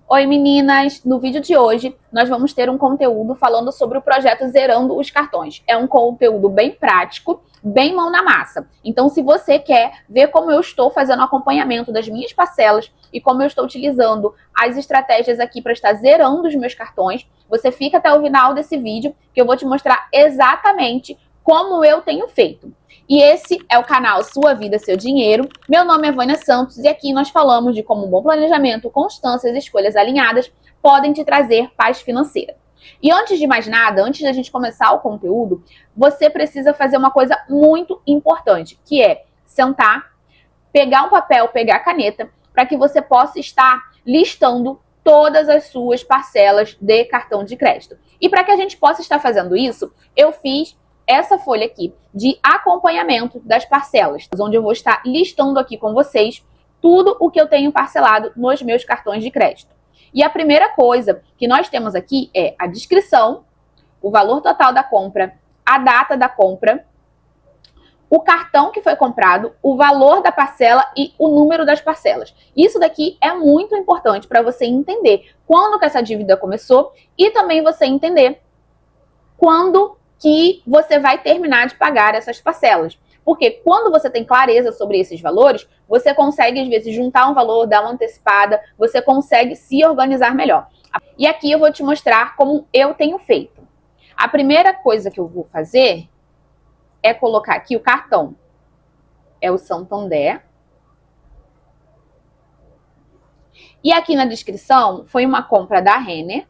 Oi meninas, no vídeo de hoje nós vamos ter um conteúdo falando sobre o projeto Zerando os Cartões. É um conteúdo bem prático, bem mão na massa. Então se você quer ver como eu estou fazendo o acompanhamento das minhas parcelas e como eu estou utilizando as estratégias aqui para estar zerando os meus cartões, você fica até o final desse vídeo que eu vou te mostrar exatamente como eu tenho feito. E esse é o canal Sua Vida, Seu Dinheiro. Meu nome é Vânia Santos e aqui nós falamos de como um bom planejamento, constância e escolhas alinhadas podem te trazer paz financeira. E antes de mais nada, antes da gente começar o conteúdo, você precisa fazer uma coisa muito importante, que é sentar, pegar um papel, pegar a caneta, para que você possa estar listando todas as suas parcelas de cartão de crédito. E para que a gente possa estar fazendo isso, eu fiz essa folha aqui de acompanhamento das parcelas, onde eu vou estar listando aqui com vocês tudo o que eu tenho parcelado nos meus cartões de crédito. E a primeira coisa que nós temos aqui é a descrição, o valor total da compra, a data da compra, o cartão que foi comprado, o valor da parcela e o número das parcelas. Isso daqui é muito importante para você entender quando que essa dívida começou e também você entender quando que você vai terminar de pagar essas parcelas. Porque quando você tem clareza sobre esses valores, você consegue, às vezes, juntar um valor, dar uma antecipada, você consegue se organizar melhor. E aqui eu vou te mostrar como eu tenho feito. A primeira coisa que eu vou fazer é colocar aqui o cartão. É o Santander. E aqui na descrição foi uma compra da Renner.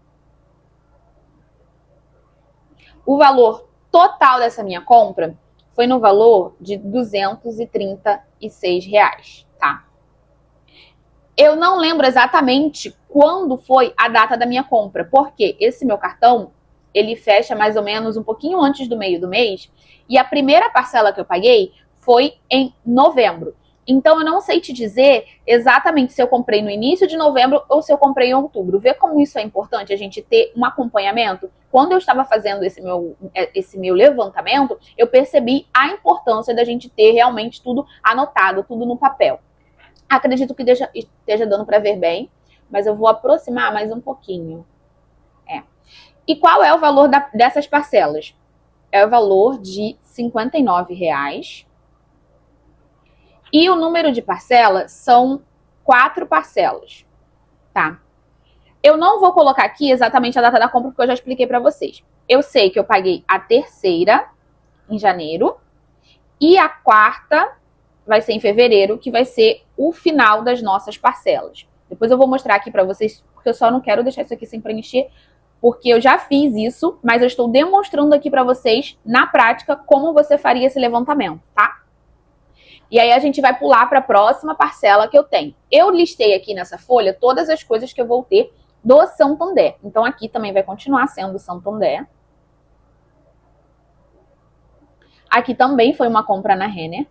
O valor total dessa minha compra foi no valor de R$ 236, tá? Eu não lembro exatamente quando foi a data da minha compra, porque esse meu cartão, ele fecha mais ou menos um pouquinho antes do meio do mês, e a primeira parcela que eu paguei foi em novembro. Então, eu não sei te dizer exatamente se eu comprei no início de novembro ou se eu comprei em outubro. Vê como isso é importante, a gente ter um acompanhamento. Quando eu estava fazendo esse meu levantamento, eu percebi a importância da gente ter realmente tudo anotado, tudo no papel. Acredito que esteja dando para ver bem, mas eu vou aproximar mais um pouquinho. E qual é o valor dessas parcelas? É o valor de R$ 59,00. E o número de parcelas são 4 parcelas, tá? Eu não vou colocar aqui exatamente a data da compra, porque eu já expliquei para vocês. Eu sei que eu paguei a terceira em janeiro e a quarta vai ser em fevereiro, que vai ser o final das nossas parcelas. Depois eu vou mostrar aqui para vocês, porque eu só não quero deixar isso aqui sem preencher, porque eu já fiz isso, mas eu estou demonstrando aqui para vocês, na prática, como você faria esse levantamento, tá? E aí a gente vai pular para a próxima parcela que eu tenho. Eu listei aqui nessa folha todas as coisas que eu vou ter do Santander. Então aqui também vai continuar sendo Santander. Aqui também foi uma compra na Renner.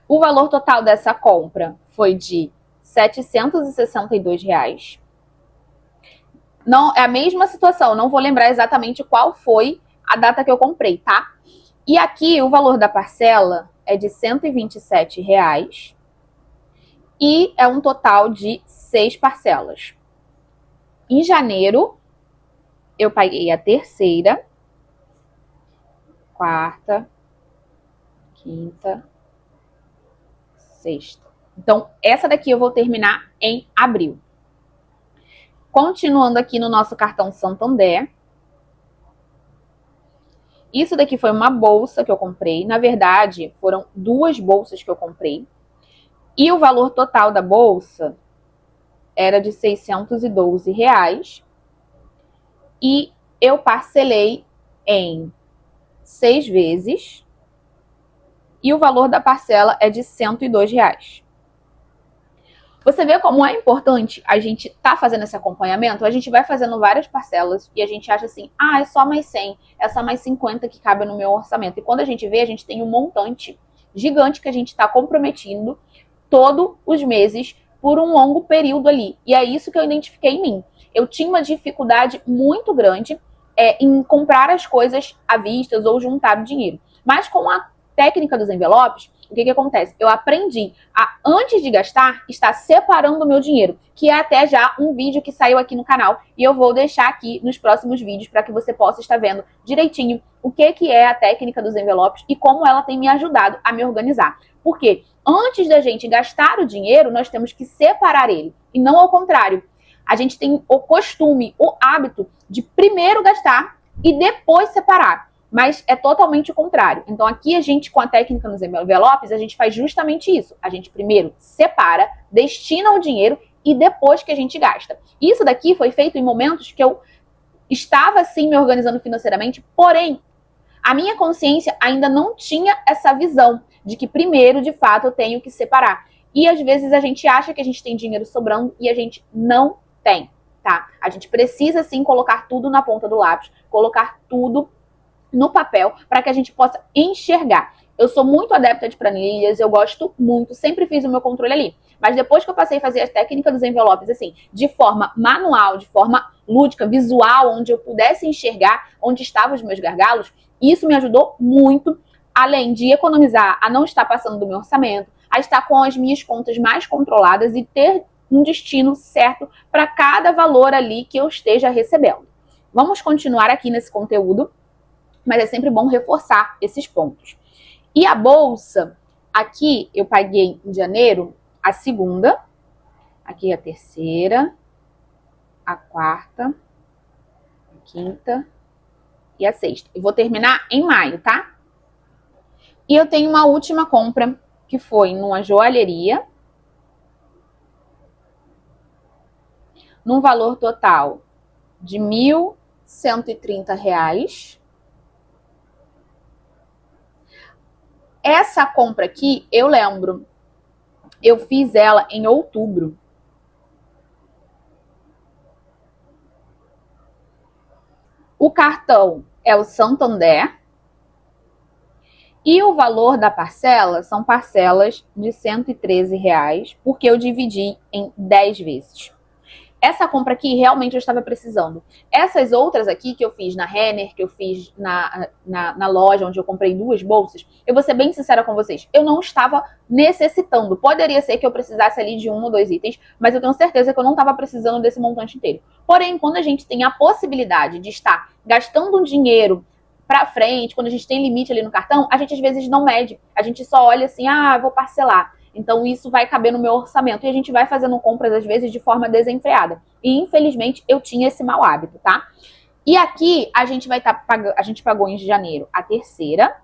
O valor total dessa compra foi de R$ 762,00. Não, é a mesma situação, não vou lembrar exatamente qual foi a data que eu comprei, tá? E aqui o valor da parcela é de R$ 127,00 e é um total de 6 parcelas. Em janeiro, eu paguei a terceira, quarta, quinta, sexta. Então, essa daqui eu vou terminar em abril. Continuando aqui no nosso cartão Santander. Isso daqui foi uma bolsa que eu comprei. Na verdade, foram 2 bolsas que eu comprei. E o valor total da bolsa era de R$ 612,00. E eu parcelei em 6 vezes. E o valor da parcela é de R$ 102,00. Você vê como é importante a gente tá fazendo esse acompanhamento? A gente vai fazendo várias parcelas e a gente acha assim, ah, é só mais 100, é só mais 50 que cabe no meu orçamento. E quando a gente vê, a gente tem um montante gigante que a gente está comprometindo todos os meses por um longo período ali. E é isso que eu identifiquei em mim. Eu tinha uma dificuldade muito grande em comprar as coisas à vista ou juntar dinheiro. Mas com a técnica dos envelopes, o que acontece? Eu aprendi a, antes de gastar, estar separando o meu dinheiro, que é até já um vídeo que saiu aqui no canal, e eu vou deixar aqui nos próximos vídeos para que você possa estar vendo direitinho o que é a técnica dos envelopes e como ela tem me ajudado a me organizar. Por quê? Antes da gente gastar o dinheiro, nós temos que separar ele, e não ao contrário. A gente tem o costume, o hábito de primeiro gastar e depois separar. Mas é totalmente o contrário. Então aqui a gente, com a técnica nos envelopes, a gente faz justamente isso. A gente primeiro separa, destina o dinheiro e depois que a gente gasta. Isso daqui foi feito em momentos que eu estava sim me organizando financeiramente, porém a minha consciência ainda não tinha essa visão de que primeiro, de fato, eu tenho que separar. E às vezes a gente acha que a gente tem dinheiro sobrando e a gente não tem, tá? A gente precisa sim colocar tudo na ponta do lápis, colocar tudo no papel para que a gente possa enxergar. Eu sou muito adepta de planilhas, eu gosto muito, sempre fiz o meu controle ali. Mas depois que eu passei a fazer a técnica dos envelopes, assim, de forma manual, de forma lúdica, visual, onde eu pudesse enxergar onde estavam os meus gargalos, isso me ajudou muito, além de economizar, a não estar passando do meu orçamento, a estar com as minhas contas mais controladas e ter um destino certo para cada valor ali que eu esteja recebendo. Vamos continuar aqui nesse conteúdo, mas é sempre bom reforçar esses pontos. E a bolsa, aqui eu paguei em janeiro a segunda, aqui a terceira, a quarta, a quinta e a sexta. Eu vou terminar em maio, tá? E eu tenho uma última compra, que foi numa joalheria, num valor total de R$ 1.130. Essa compra aqui, eu lembro, eu fiz ela em outubro. O cartão é o Santander. E o valor da parcela são parcelas de R$ 113, porque eu dividi em 10 vezes. Essa compra aqui realmente eu estava precisando. Essas outras aqui que eu fiz na Renner, que eu fiz na loja onde eu comprei 2 bolsas, eu vou ser bem sincera com vocês, eu não estava necessitando. Poderia ser que eu precisasse ali de 1 ou 2 itens, mas eu tenho certeza que eu não estava precisando desse montante inteiro. Porém, quando a gente tem a possibilidade de estar gastando um dinheiro pra frente, quando a gente tem limite ali no cartão, a gente às vezes não mede. A gente só olha assim, vou parcelar. Então isso vai caber no meu orçamento. E a gente vai fazendo compras às vezes de forma desenfreada. E infelizmente eu tinha esse mau hábito, tá? E aqui a gente vai estar pagando, a gente pagou em janeiro a terceira,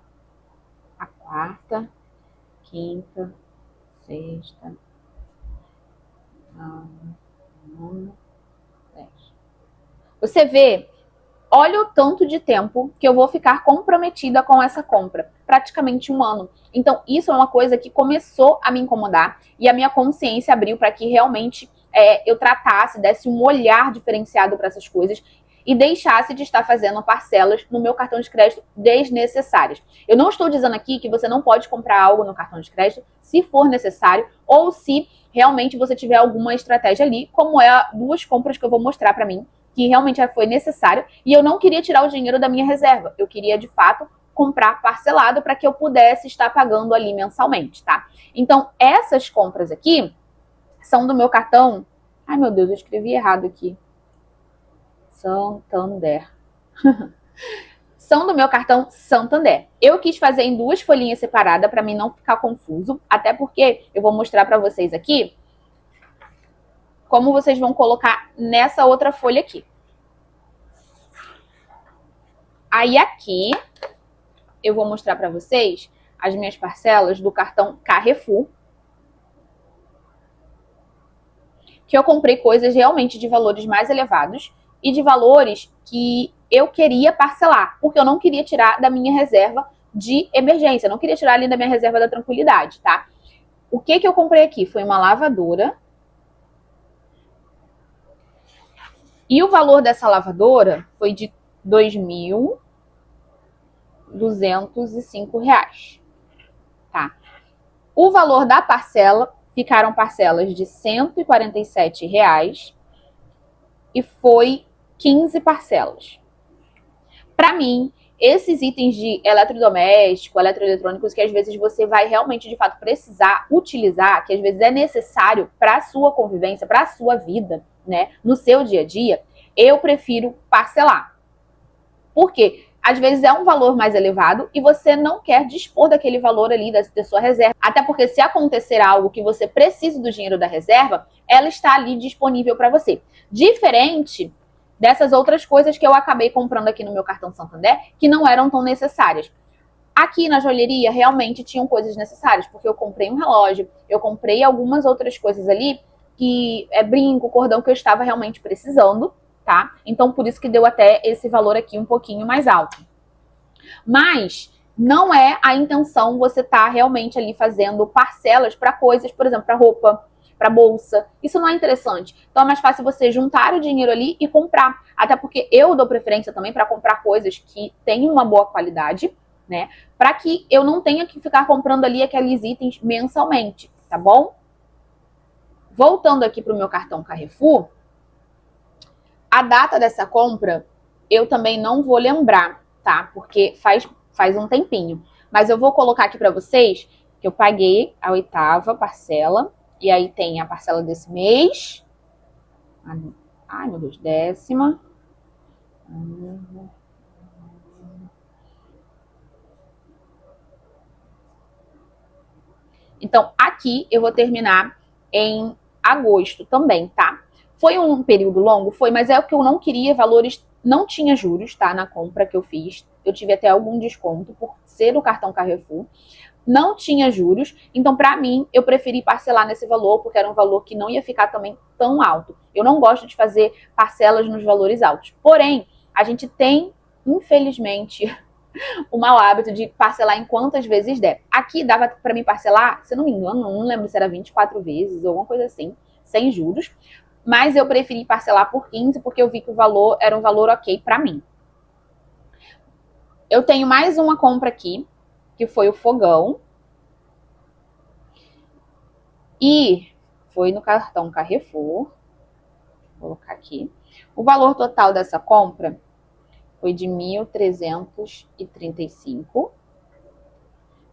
a quarta, quinta, sexta, nona, 10. Você vê, olha o tanto de tempo que eu vou ficar comprometida com essa compra. Praticamente 1 ano. Então, isso é uma coisa que começou a me incomodar e a minha consciência abriu para que realmente eu tratasse, desse um olhar diferenciado para essas coisas e deixasse de estar fazendo parcelas no meu cartão de crédito desnecessárias. Eu não estou dizendo aqui que você não pode comprar algo no cartão de crédito se for necessário ou se realmente você tiver alguma estratégia ali, como é 2 compras que eu vou mostrar para mim, que realmente foi necessário, e eu não queria tirar o dinheiro da minha reserva. Eu queria, de fato, comprar parcelado para que eu pudesse estar pagando ali mensalmente, tá? Então, essas compras aqui são do meu cartão... Ai, meu Deus, eu escrevi errado aqui. Santander. São do meu cartão Santander. Eu quis fazer em 2 folhinhas separadas para mim não ficar confuso, até porque eu vou mostrar para vocês aqui como vocês vão colocar nessa outra folha aqui. Aí aqui, eu vou mostrar para vocês as minhas parcelas do cartão Carrefour. Que eu comprei coisas realmente de valores mais elevados e de valores que eu queria parcelar, porque eu não queria tirar da minha reserva de emergência, eu não queria tirar ali da minha reserva da tranquilidade, tá? O que eu comprei aqui foi uma lavadora. E o valor dessa lavadora foi de R$ 2.205, tá? O valor da parcela, ficaram parcelas de R$ 147 e foi 15 parcelas. Para mim, esses itens de eletrodoméstico, eletroeletrônicos, que às vezes você vai realmente, de fato, precisar utilizar, que às vezes é necessário para a sua convivência, para a sua vida, né, no seu dia a dia, eu prefiro parcelar. Por quê? Às vezes é um valor mais elevado e você não quer dispor daquele valor ali da sua reserva. Até porque se acontecer algo que você precise do dinheiro da reserva, ela está ali disponível para você. Diferente dessas outras coisas que eu acabei comprando aqui no meu cartão Santander, que não eram tão necessárias. Aqui na joalheria realmente tinham coisas necessárias, porque eu comprei um relógio, eu comprei algumas outras coisas ali, que é brinco, cordão, que eu estava realmente precisando, tá? Então por isso que deu até esse valor aqui um pouquinho mais alto. Mas não é a intenção você estar realmente ali fazendo parcelas para coisas, por exemplo, para roupa, para bolsa. Isso não é interessante. Então é mais fácil você juntar o dinheiro ali e comprar. Até porque eu dou preferência também para comprar coisas que têm uma boa qualidade, né? Para que eu não tenha que ficar comprando ali aqueles itens mensalmente, tá bom? Voltando aqui para o meu cartão Carrefour, a data dessa compra eu também não vou lembrar, tá? Porque faz um tempinho. Mas eu vou colocar aqui para vocês que eu paguei a 8ª parcela. E aí tem a parcela desse mês. Ai, meu Deus, 10ª. Então, aqui eu vou terminar em agosto também, tá? Foi um período longo? Foi, mas é o que eu não queria, valores, não tinha juros, tá? Na compra que eu fiz. Eu tive até algum desconto por ser o cartão Carrefour. Não tinha juros, então para mim eu preferi parcelar nesse valor, porque era um valor que não ia ficar também tão alto. Eu não gosto de fazer parcelas nos valores altos. Porém, a gente tem, infelizmente, o mau hábito de parcelar em quantas vezes der. Aqui dava para mim parcelar, se não me engano, não lembro se era 24 vezes ou alguma coisa assim, sem juros. Mas eu preferi parcelar por 15 porque eu vi que o valor era um valor ok para mim. Eu tenho mais uma compra aqui, que foi o fogão. E foi no cartão Carrefour. Vou colocar aqui. O valor total dessa compra foi de 1.335.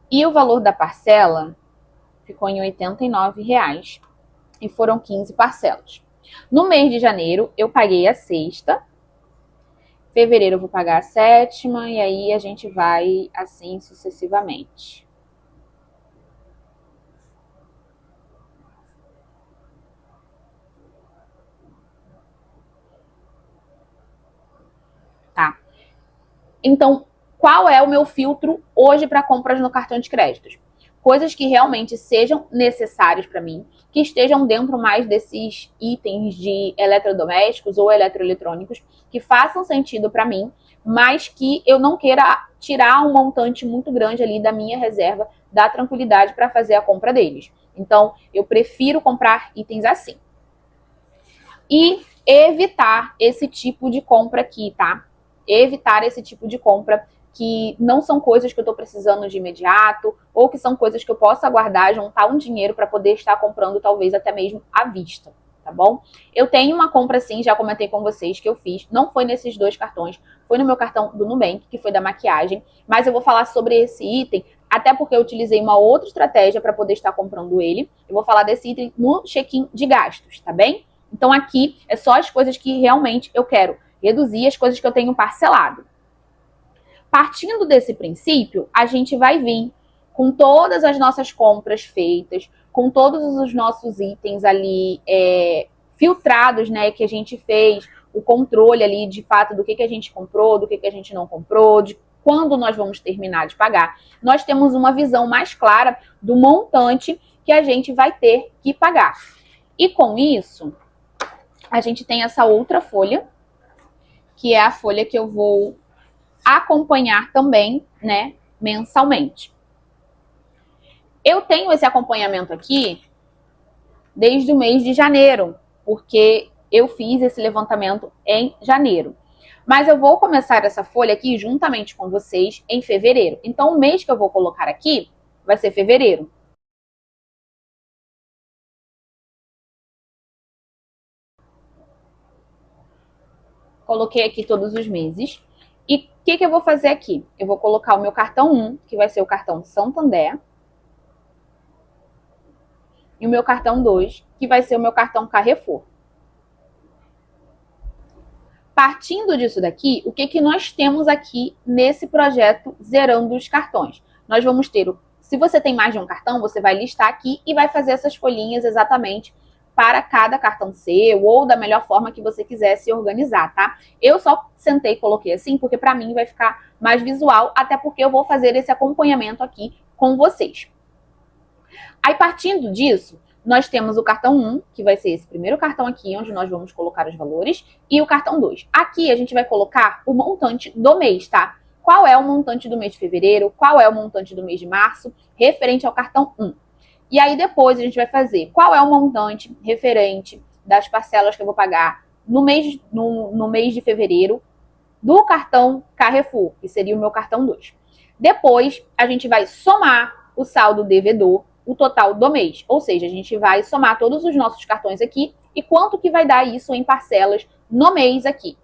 E o valor da parcela ficou em R$89. E foram 15 parcelas. No mês de janeiro, eu paguei a 6ª. Fevereiro eu vou pagar a 7ª. E aí a gente vai assim sucessivamente. Tá? Então, qual é o meu filtro hoje para compras no cartão de créditos? Coisas que realmente sejam necessárias para mim, que estejam dentro mais desses itens de eletrodomésticos ou eletroeletrônicos, que façam sentido para mim, mas que eu não queira tirar um montante muito grande ali da minha reserva, da tranquilidade para fazer a compra deles. Então, eu prefiro comprar itens assim. E evitar esse tipo de compra aqui, tá? Evitar esse tipo de compra que não são coisas que eu estou precisando de imediato, ou que são coisas que eu posso aguardar, juntar um dinheiro para poder estar comprando, talvez até mesmo à vista, tá bom? Eu tenho uma compra, sim, já comentei com vocês que eu fiz, não foi nesses 2 cartões, foi no meu cartão do Nubank, que foi da maquiagem, mas eu vou falar sobre esse item, até porque eu utilizei uma outra estratégia para poder estar comprando ele. Eu vou falar desse item no check-in de gastos, tá bem? Então aqui é só as coisas que realmente eu quero reduzir, as coisas que eu tenho parcelado. Partindo desse princípio, a gente vai vir com todas as nossas compras feitas, com todos os nossos itens ali filtrados, né, que a gente fez, o controle ali de fato do que a gente comprou, do que a gente não comprou, de quando nós vamos terminar de pagar. Nós temos uma visão mais clara do montante que a gente vai ter que pagar. E com isso, a gente tem essa outra folha, que é a folha que eu vou acompanhar também, né, mensalmente. Eu tenho esse acompanhamento aqui desde o mês de janeiro, porque eu fiz esse levantamento em janeiro. Mas eu vou começar essa folha aqui juntamente com vocês em fevereiro. Então, o mês que eu vou colocar aqui vai ser fevereiro. Coloquei aqui todos os meses. E o que eu vou fazer aqui? Eu vou colocar o meu cartão 1, que vai ser o cartão Santander, e o meu cartão 2, que vai ser o meu cartão Carrefour. Partindo disso daqui, o que nós temos aqui nesse projeto Zerando os Cartões? Nós vamos ter, se você tem mais de um cartão, você vai listar aqui e vai fazer essas folhinhas exatamente para cada cartão seu ou da melhor forma que você quiser se organizar, tá? Eu só sentei e coloquei assim porque para mim vai ficar mais visual, até porque eu vou fazer esse acompanhamento aqui com vocês. Aí, partindo disso, nós temos o cartão 1, que vai ser esse primeiro cartão aqui, onde nós vamos colocar os valores, e o cartão 2. Aqui a gente vai colocar o montante do mês, tá? Qual é o montante do mês de fevereiro, qual é o montante do mês de março, referente ao cartão 1. E aí depois a gente vai fazer qual é o montante referente das parcelas que eu vou pagar no mês de fevereiro do cartão Carrefour, que seria o meu cartão 2. Depois a gente vai somar o saldo devedor, o total do mês. Ou seja, a gente vai somar todos os nossos cartões aqui e quanto que vai dar isso em parcelas no mês aqui.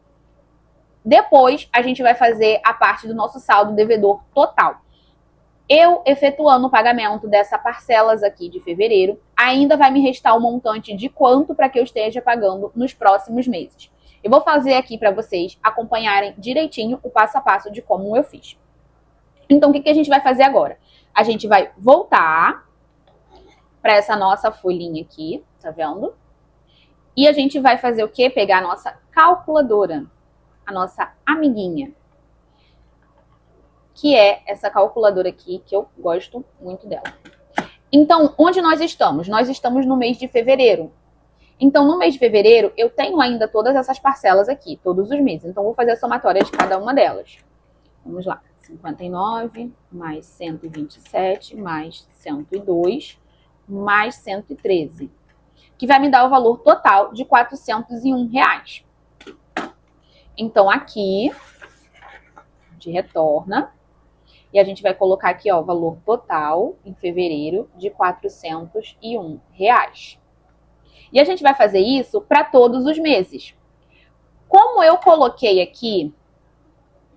Depois, a gente vai fazer a parte do nosso saldo devedor total. Eu, efetuando o pagamento dessas parcelas aqui de fevereiro, ainda vai me restar o montante de quanto para que eu esteja pagando nos próximos meses. Eu vou fazer aqui para vocês acompanharem direitinho o passo a passo de como eu fiz. Então, o que a gente vai fazer agora? A gente vai voltar para essa nossa folhinha aqui, tá vendo? E a gente vai fazer o quê? Pegar a nossa calculadora, a nossa amiguinha, que é essa calculadora aqui, que eu gosto muito dela. Então, onde nós estamos? Nós estamos no mês de fevereiro. Então, no mês de fevereiro, eu tenho ainda todas essas parcelas aqui, todos os meses. Então, vou fazer a somatória de cada uma delas. Vamos lá. 59, mais 127, mais 102, mais 113, que vai me dar o valor total de R$401. Então, aqui, a gente retorna, e a gente vai colocar aqui, ó, o valor total, em fevereiro, de R$401. E a gente vai fazer isso para todos os meses. Como eu coloquei aqui,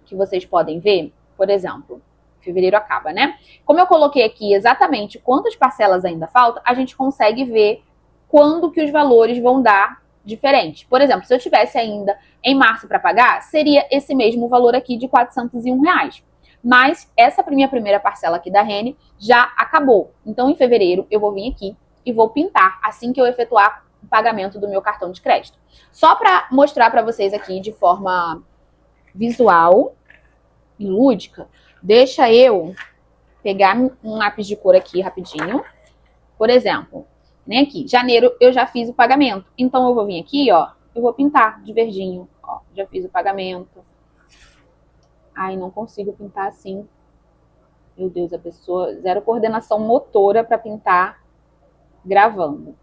que vocês podem ver, por exemplo, fevereiro acaba, né? Como eu coloquei aqui exatamente quantas parcelas ainda faltam, a gente consegue ver quando que os valores vão dar diferente. Por exemplo, se eu tivesse ainda em março para pagar, seria esse mesmo valor aqui de R$401. Mas essa minha primeira parcela aqui da Rene já acabou. Então, em fevereiro, eu vou vir aqui e vou pintar assim que eu efetuar o pagamento do meu cartão de crédito. Só para mostrar para vocês aqui de forma visual e lúdica, deixa eu pegar um lápis de cor aqui rapidinho. Por exemplo, nem aqui, janeiro eu já fiz o pagamento. Então eu vou vir aqui, ó, eu vou pintar de verdinho, ó, já fiz o pagamento. Ai, não consigo pintar assim. Meu Deus, a pessoa zero coordenação motora para pintar gravando.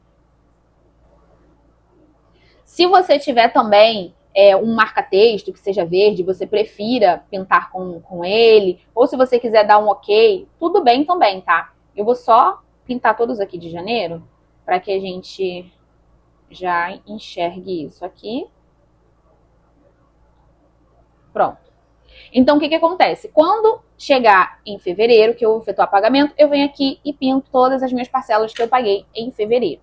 Se você tiver também um marca-texto que seja verde, você prefira pintar com ele, ou se você quiser dar um ok, tudo bem também, tá? Eu vou só pintar todos aqui de janeiro, para que a gente já enxergue isso aqui. Pronto. Então, o que acontece? Quando chegar em fevereiro, que eu vou efetuar pagamento, eu venho aqui e pinto todas as minhas parcelas que eu paguei em fevereiro.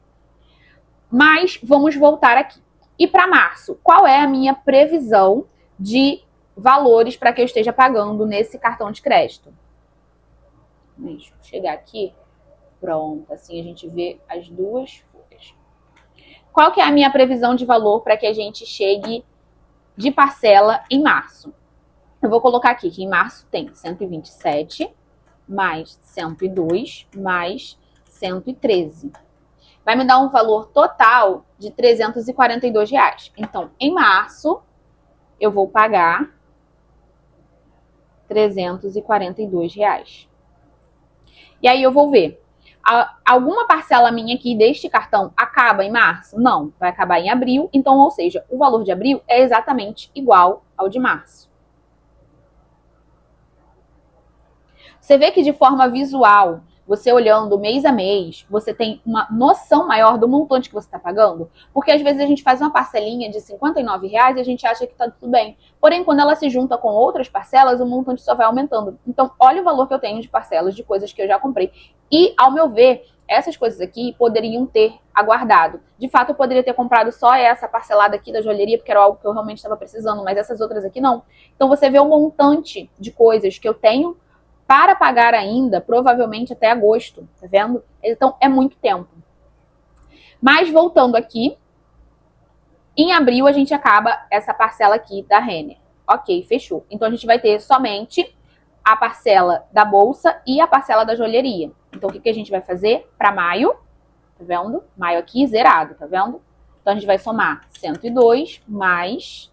Mas vamos voltar aqui. E para março, qual é a minha previsão de valores para que eu esteja pagando nesse cartão de crédito? Deixa eu chegar aqui. Pronto, assim a gente vê as duas folhas. Qual que é a minha previsão de valor para que a gente chegue de parcela em março? Eu vou colocar aqui que em março tem 127, mais 102, mais 113. Vai me dar um valor total de R$342. Então, em março, eu vou pagar R$342. E aí eu vou ver. Alguma parcela minha aqui deste cartão acaba em março? Não, vai acabar em abril. Então, ou seja, o valor de abril é exatamente igual ao de março. Você vê que de forma visual, você olhando mês a mês, você tem uma noção maior do montante que você está pagando? Porque às vezes a gente faz uma parcelinha de R$59 e a gente acha que está tudo bem. Porém, quando ela se junta com outras parcelas, o montante só vai aumentando. Então, olha o valor que eu tenho de parcelas de coisas que eu já comprei. E, ao meu ver, essas coisas aqui poderiam ter aguardado. De fato, eu poderia ter comprado só essa parcelada aqui da joalheria, porque era algo que eu realmente estava precisando, mas essas outras aqui não. Então, você vê o montante de coisas que eu tenho para pagar ainda, provavelmente até agosto, tá vendo? Então, é muito tempo. Mas, voltando aqui, em abril a gente acaba essa parcela aqui da Renner. Ok, fechou. Então, a gente vai ter somente a parcela da bolsa e a parcela da joalheria. Então, o que a gente vai fazer para maio? Tá vendo? Maio aqui zerado, tá vendo? Então, a gente vai somar 102 mais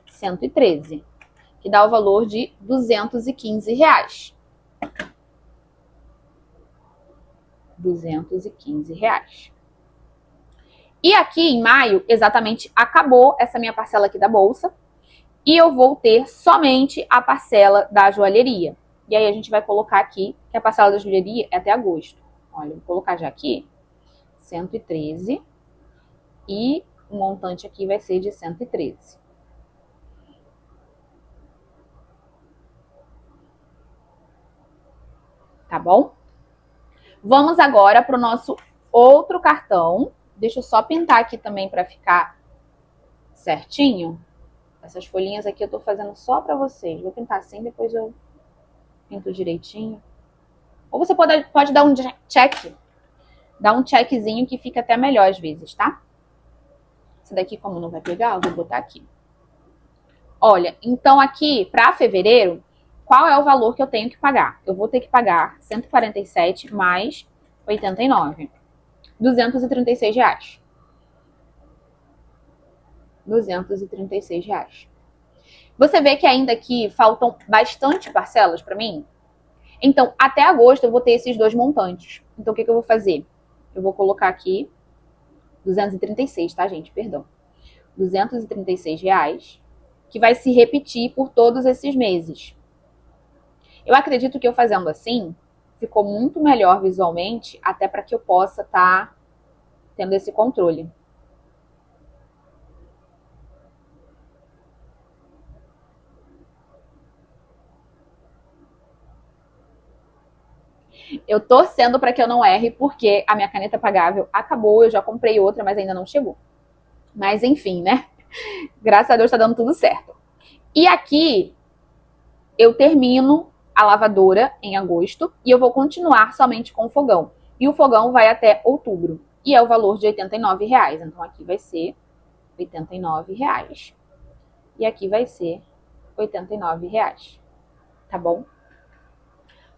113, que dá o valor de R$215. R$215. E aqui em maio, exatamente, acabou essa minha parcela aqui da bolsa. E eu vou ter somente a parcela da joalheria. E aí a gente vai colocar aqui que a parcela da joalheria é até agosto. Olha, eu vou colocar já aqui 113 e o montante aqui vai ser de 113. Tá bom? Vamos agora para o nosso outro cartão. Deixa eu só pintar aqui também para ficar certinho. Essas folhinhas aqui eu tô fazendo só para vocês. Vou pintar assim, depois eu pinto direitinho. Ou você pode dar um check. Dá um checkzinho que fica até melhor às vezes, tá? Esse daqui, como não vai pegar, eu vou botar aqui. Olha, então aqui, para fevereiro, qual é o valor que eu tenho que pagar? Eu vou ter que pagar 147 mais 89. R$236. R$236. Você vê que ainda aqui faltam bastante parcelas para mim? Então, até agosto eu vou ter esses dois montantes. Então, o que eu vou fazer? Eu vou colocar aqui 236, tá, gente? Perdão. R$236, que vai se repetir por todos esses meses. Eu acredito que eu fazendo assim, ficou muito melhor visualmente, até para que eu possa estar tendo esse controle. Eu torcendo para que eu não erre, porque a minha caneta pagável acabou, eu já comprei outra, mas ainda não chegou. Mas enfim, né? Graças a Deus tá dando tudo certo. E aqui eu termino a lavadora em agosto e eu vou continuar somente com o fogão. E o fogão vai até outubro. E é o valor de R$89. Então aqui vai ser R$89. E aqui vai ser R$89. Tá bom?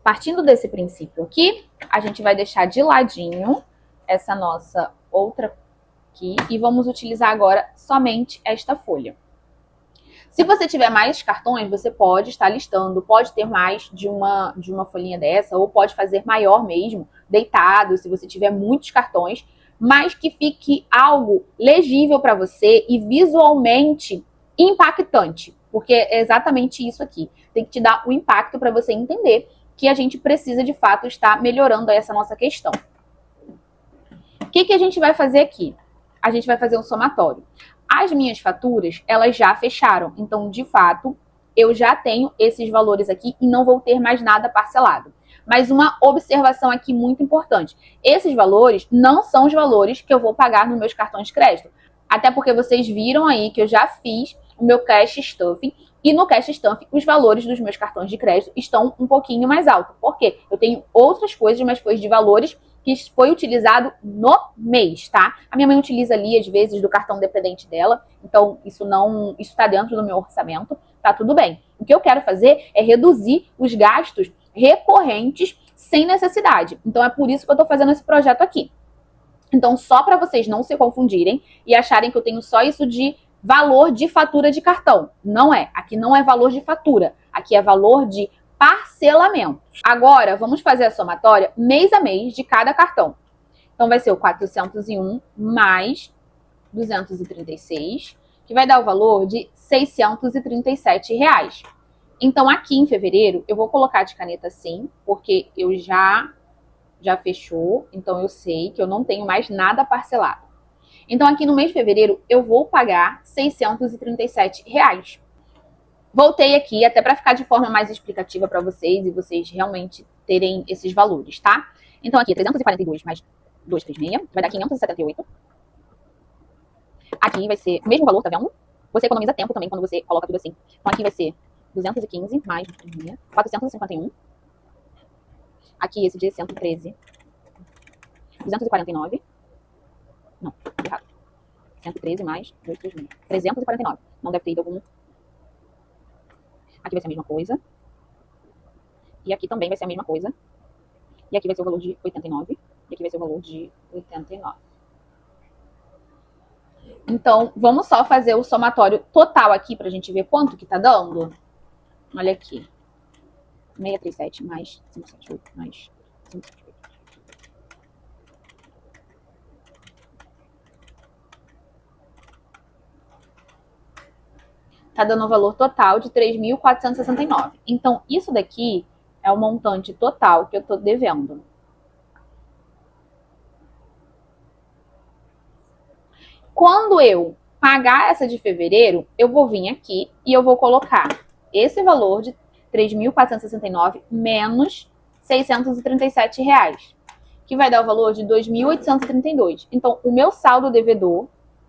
Partindo desse princípio aqui, a gente vai deixar de ladinho essa nossa outra aqui e vamos utilizar agora somente esta folha. Se você tiver mais cartões, você pode estar listando, pode ter mais de uma folhinha dessa, ou pode fazer maior mesmo, deitado, se você tiver muitos cartões, mas que fique algo legível para você e visualmente impactante, porque é exatamente isso aqui. Tem que te dar o impacto para você entender que a gente precisa, de fato, estar melhorando essa nossa questão. O que a gente vai fazer aqui? A gente vai fazer um somatório. As minhas faturas, elas já fecharam. Então, de fato, eu já tenho esses valores aqui e não vou ter mais nada parcelado. Mas uma observação aqui muito importante. Esses valores não são os valores que eu vou pagar nos meus cartões de crédito. Até porque vocês viram aí que eu já fiz o meu cash stuffing. E no cash stuffing, os valores dos meus cartões de crédito estão um pouquinho mais altos. Por quê? Eu tenho outras coisas, mas foi de valores que foi utilizado no mês, tá? A minha mãe utiliza ali, às vezes, do cartão dependente dela. Então, isso tá dentro do meu orçamento. Tá tudo bem. O que eu quero fazer é reduzir os gastos recorrentes sem necessidade. Então, é por isso que eu tô fazendo esse projeto aqui. Então, só para vocês não se confundirem e acharem que eu tenho só isso de valor de fatura de cartão. Não é. Aqui não é valor de fatura. Aqui é valor de parcelamento. Agora, vamos fazer a somatória mês a mês de cada cartão. Então, vai ser o 401 mais 236, que vai dar o valor de R$637. Então, aqui em fevereiro, eu vou colocar de caneta assim, porque eu já já fechou, então eu sei que eu não tenho mais nada parcelado. Então aqui no mês de fevereiro eu vou pagar R$ 637. Voltei aqui até para ficar de forma mais explicativa para vocês e vocês realmente terem esses valores, tá? Então aqui 342 mais 236 vai dar 578. Aqui vai ser o mesmo valor, tá vendo? Você economiza tempo também quando você coloca tudo assim. Então aqui vai ser 215 mais 451. Aqui esse de 113. 249. Não, errado. 113 mais 236. 349. Não deve ter ido algum. Aqui vai ser a mesma coisa. E aqui também vai ser a mesma coisa. E aqui vai ser o valor de 89. E aqui vai ser o valor de 89. Então, vamos só fazer o somatório total aqui pra gente ver quanto que tá dando. Olha aqui. 637 mais 578 mais 578. Tá dando um valor total de 3.469. Então, isso daqui é o montante total que eu tô devendo. Quando eu pagar essa de fevereiro, eu vou vir aqui e eu vou colocar esse valor de 3.469 menos R$ 637, que vai dar o valor de 2.832. Então, o meu saldo devedor,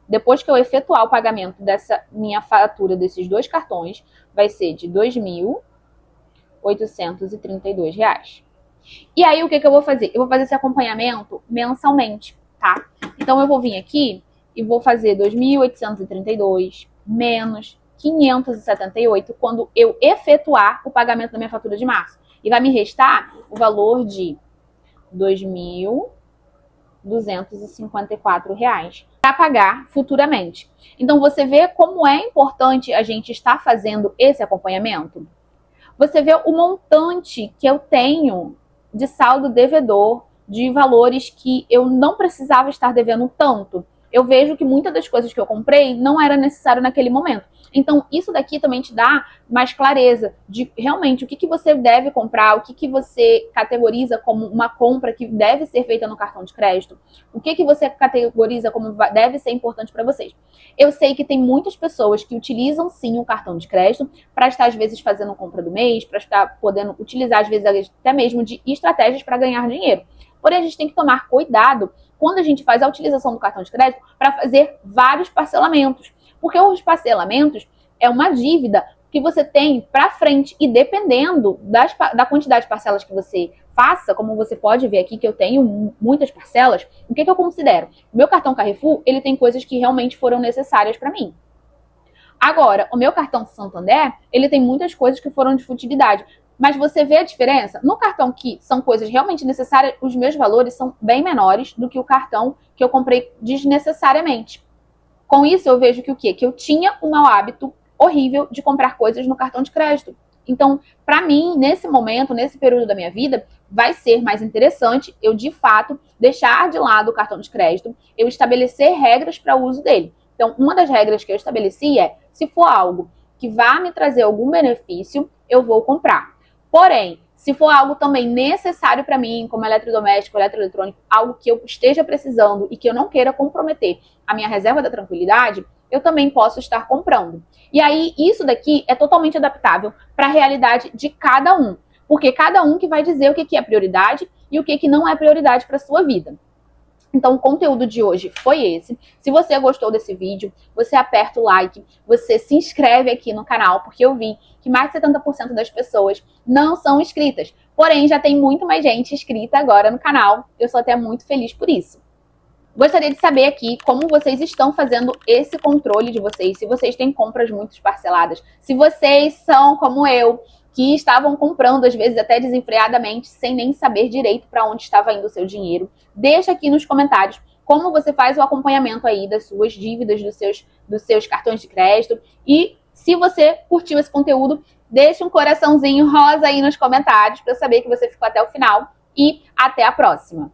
depois que eu efetuar o pagamento dessa minha fatura desses dois cartões, vai ser de R$ 2.832. E aí, o que eu vou fazer? Eu vou fazer esse acompanhamento mensalmente, tá? Então, eu vou vir aqui e vou fazer 2.832 menos 578 quando eu efetuar o pagamento da minha fatura de março. E vai me restar o valor de R$ 2.254 para pagar futuramente. Então, você vê como é importante a gente estar fazendo esse acompanhamento? Você vê o montante que eu tenho de saldo devedor, de valores que eu não precisava estar devendo tanto. Eu vejo que muitas das coisas que eu comprei não era necessário naquele momento. Então, isso daqui também te dá mais clareza de realmente o que você deve comprar, o que você categoriza como uma compra que deve ser feita no cartão de crédito, o que você categoriza como deve ser importante para vocês. Eu sei que tem muitas pessoas que utilizam sim o cartão de crédito para estar, às vezes, fazendo compra do mês, para estar podendo utilizar, às vezes, até mesmo de estratégias para ganhar dinheiro. Porém, a gente tem que tomar cuidado quando a gente faz a utilização do cartão de crédito para fazer vários parcelamentos. Porque os parcelamentos é uma dívida que você tem para frente e dependendo da quantidade de parcelas que você faça, como você pode ver aqui que eu tenho muitas parcelas, o que eu considero? O meu cartão Carrefour, ele tem coisas que realmente foram necessárias para mim. Agora, o meu cartão Santander, ele tem muitas coisas que foram de futilidade. Mas você vê a diferença? No cartão que são coisas realmente necessárias, os meus valores são bem menores do que o cartão que eu comprei desnecessariamente. Com isso, eu vejo que o quê? Que eu tinha um mau hábito horrível de comprar coisas no cartão de crédito. Então, para mim, nesse momento, nesse período da minha vida, vai ser mais interessante eu, de fato, deixar de lado o cartão de crédito, eu estabelecer regras para o uso dele. Então, uma das regras que eu estabeleci é, se for algo que vá me trazer algum benefício, eu vou comprar. Porém, se for algo também necessário para mim, como eletrodoméstico, eletroeletrônico, algo que eu esteja precisando e que eu não queira comprometer a minha reserva da tranquilidade, eu também posso estar comprando. E aí, isso daqui é totalmente adaptável para a realidade de cada um. Porque cada um que vai dizer o que é prioridade e o que não é prioridade para a sua vida. Então, o conteúdo de hoje foi esse. Se você gostou desse vídeo, você aperta o like, você se inscreve aqui no canal, porque eu vi que mais de 70% das pessoas não são inscritas. Porém, já tem muito mais gente inscrita agora no canal. Eu sou até muito feliz por isso. Gostaria de saber aqui como vocês estão fazendo esse controle de vocês, se vocês têm compras muito parceladas, se vocês são como eu, que estavam comprando, às vezes até desenfreadamente, sem nem saber direito para onde estava indo o seu dinheiro. Deixa aqui nos comentários como você faz o acompanhamento aí das suas dívidas, dos seus cartões de crédito. E se você curtiu esse conteúdo, deixa um coraçãozinho rosa aí nos comentários para eu saber que você ficou até o final. E até a próxima!